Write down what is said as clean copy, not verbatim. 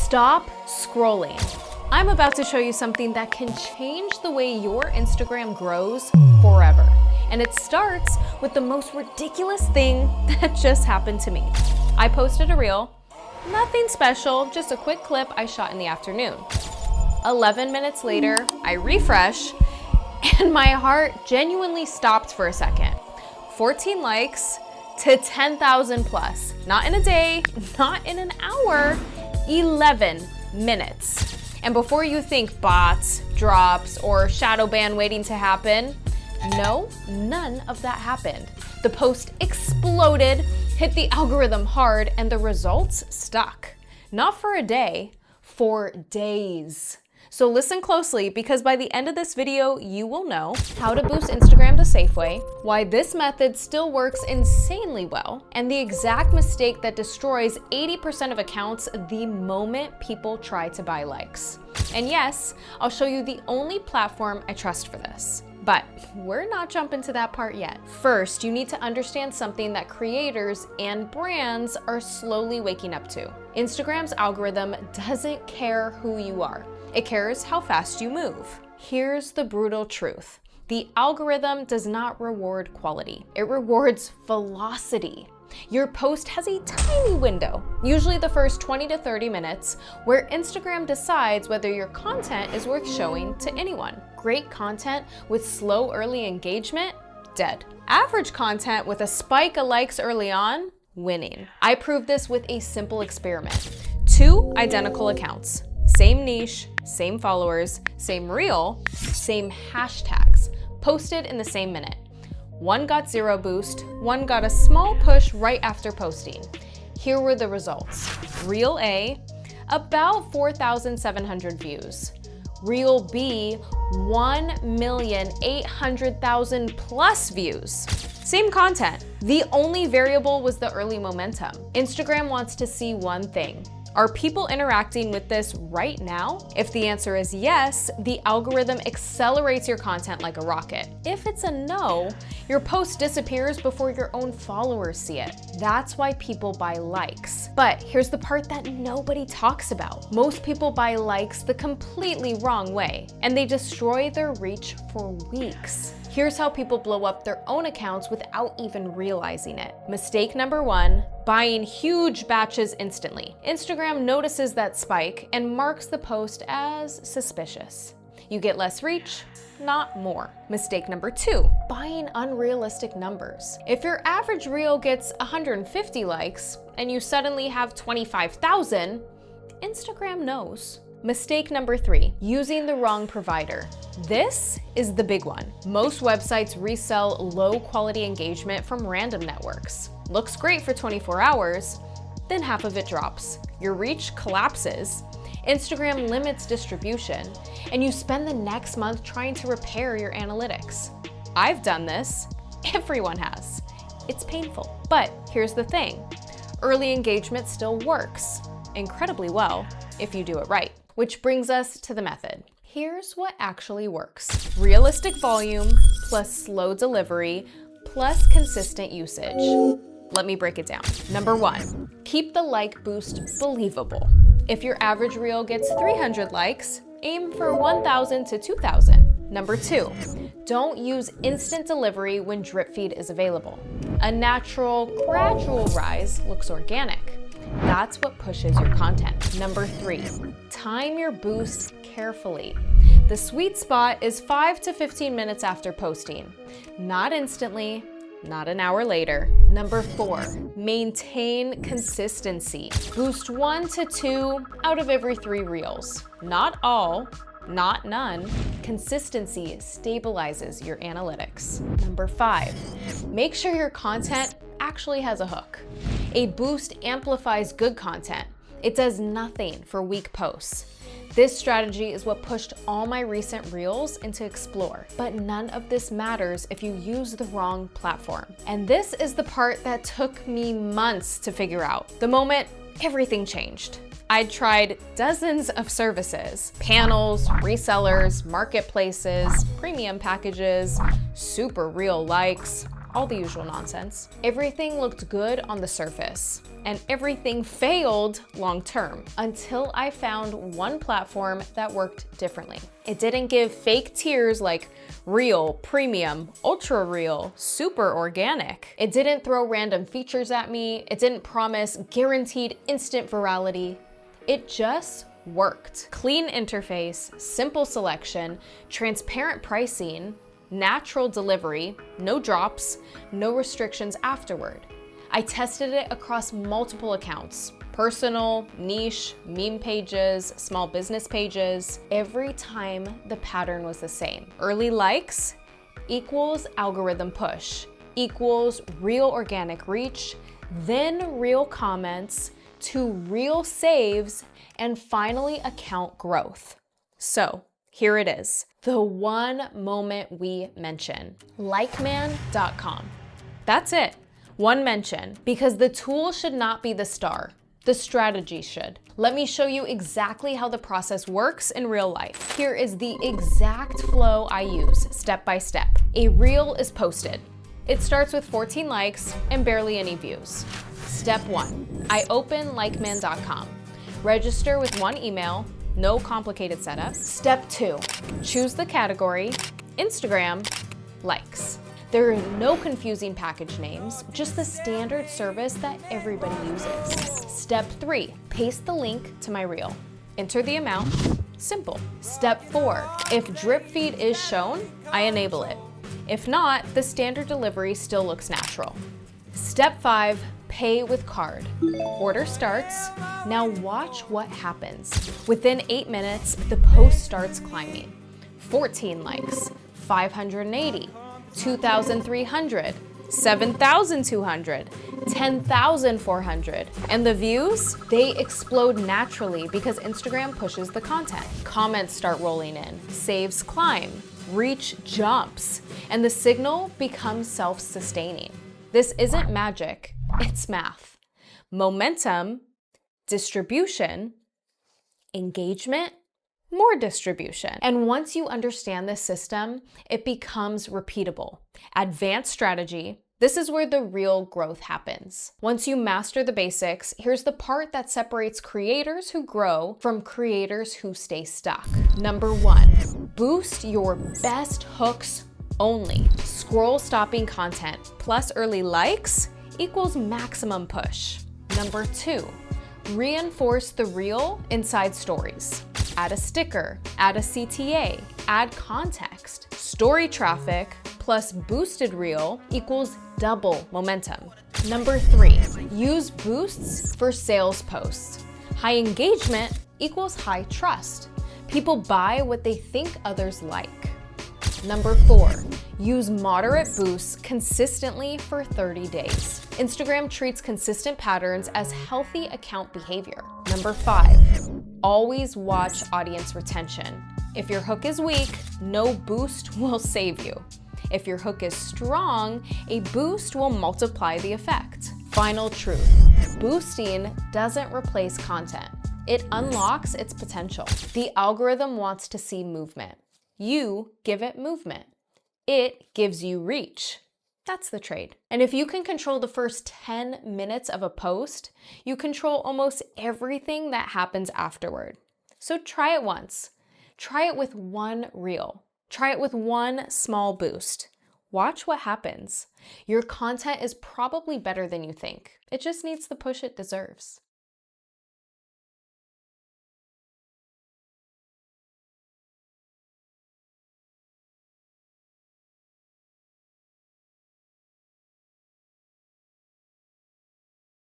Stop scrolling. I'm about to show you something that can change the way your Instagram grows forever. And it starts with the most ridiculous thing that just happened to me. I posted a reel, nothing special, just a quick clip I shot in the afternoon. 11 minutes later, I refresh, and my heart genuinely stopped for a second. 14 likes to 10,000 plus. Not in a day, not in an hour, 11 minutes. And before you think bots, drops, or shadow ban waiting to happen, no, none of that happened. The post exploded, hit the algorithm hard, and the results stuck. Not for a day, for days. So listen closely, because by the end of this video, you will know how to boost Instagram the safe way, why this method still works insanely well, and the exact mistake that destroys 80% of accounts the moment people try to buy likes. And yes, I'll show you the only platform I trust for this. But we're not jumping to that part yet. First, you need to understand something that creators and brands are slowly waking up to. Instagram's algorithm doesn't care who you are. It cares how fast you move. Here's the brutal truth. The algorithm does not reward quality. It rewards velocity. Your post has a tiny window, usually the first 20 to 30 minutes, where Instagram decides whether your content is worth showing to anyone. Great content with slow early engagement, dead. Average content with a spike of likes early on, winning. I proved this with a simple experiment. 2 identical accounts, same niche, same followers, same reel, same hashtags, posted in the same minute. One got 0 boost, one got a small push right after posting. Here were the results. Reel A, about 4,700 views. Reel B, 1,800,000 plus views. Same content. The only variable was the early momentum. Instagram wants to see one thing. Are people interacting with this right now? If the answer is yes, the algorithm accelerates your content like a rocket. If it's a no, your post disappears before your own followers see it. That's why people buy likes. But here's the part that nobody talks about. Most people buy likes the completely wrong way, and they destroy their reach for weeks. Here's how people blow up their own accounts without even realizing it. Mistake number 1, buying huge batches instantly. Instagram notices that spike and marks the post as suspicious. You get less reach, not more. Mistake number 2, buying unrealistic numbers. If your average reel gets 150 likes and you suddenly have 25,000, Instagram knows. Mistake number 3, using the wrong provider. This is the big one. Most websites resell low quality engagement from random networks. Looks great for 24 hours, then half of it drops. Your reach collapses, Instagram limits distribution, and you spend the next month trying to repair your analytics. I've done this, everyone has. It's painful, but here's the thing. Early engagement still works incredibly well if you do it right. Which brings us to the method. Here's what actually works. Realistic volume plus slow delivery plus consistent usage. Let me break it down. Number 1, keep the like boost believable. If your average reel gets 300 likes, aim for 1,000 to 2,000. Number 2, don't use instant delivery when drip feed is available. A natural, gradual rise looks organic. That's what pushes your content. Number 3, time your boost carefully. The sweet spot is 5 to 15 minutes after posting. Not instantly, not an hour later. Number 4, maintain consistency. Boost 1 to 2 out of every 3 reels. Not all, not none. Consistency stabilizes your analytics. Number 5, make sure your content actually has a hook. A boost amplifies good content. It does nothing for weak posts. This strategy is what pushed all my recent reels into Explore. But none of this matters if you use the wrong platform. And this is the part that took me months to figure out. The moment everything changed. I'd tried dozens of services, panels, resellers, marketplaces, premium packages, super real likes, all the usual nonsense. Everything looked good on the surface, and everything failed long term until I found one platform that worked differently. It didn't give fake tiers like real, premium, ultra real, super organic. It didn't throw random features at me. It didn't promise guaranteed instant virality. It just worked. Clean interface, simple selection, transparent pricing, natural delivery, no drops, no restrictions afterward. I tested it across multiple accounts, personal, niche, meme pages, small business pages. Every time the pattern was the same. Early likes equals algorithm push, equals real organic reach, then real comments to real saves, and finally account growth. So here it is, the one moment we mention, Likeman.com. That's it, one mention, because the tool should not be the star. The strategy should. Let me show you exactly how the process works in real life. Here is the exact flow I use, step by step. A reel is posted. It starts with 14 likes and barely any views. Step 1, I open Likeman.com. Register with one email, no complicated setup. Step 2, choose the category, Instagram, likes. There are no confusing package names, just the standard service that everybody uses. Step 3, paste the link to my reel. Enter the amount, simple. Step 4, if drip feed is shown, I enable it. If not, the standard delivery still looks natural. Step 5, pay with card. Order starts. Now watch what happens. Within 8 minutes, the post starts climbing. 14 likes, 580, 2,300, 7,200, 10,400. And the views, they explode naturally because Instagram pushes the content. Comments start rolling in, saves climb, reach jumps, and the signal becomes self-sustaining. This isn't magic, it's math. Momentum, distribution, engagement, more distribution. And once you understand this system, it becomes repeatable. Advanced strategy, this is where the real growth happens. Once you master the basics, here's the part that separates creators who grow from creators who stay stuck. Number 1, boost your best hooks only. Scroll stopping content plus early likes equals maximum push. Number 2, reinforce the reel inside stories. Add a sticker, add a CTA, add context. Story traffic plus boosted reel equals double momentum. Number 3, use boosts for sales posts. High engagement equals high trust. People buy what they think others like. Number 4, use moderate boosts consistently for 30 days. Instagram treats consistent patterns as healthy account behavior. Number 5, always watch audience retention. If your hook is weak, no boost will save you. If your hook is strong, a boost will multiply the effect. Final truth, boosting doesn't replace content. It unlocks its potential. The algorithm wants to see movement. You give it movement. It gives you reach. That's the trade. And if you can control the first 10 minutes of a post, you control almost everything that happens afterward. So try it once. Try it with one reel. Try it with one small boost. Watch what happens. Your content is probably better than you think. It just needs the push it deserves.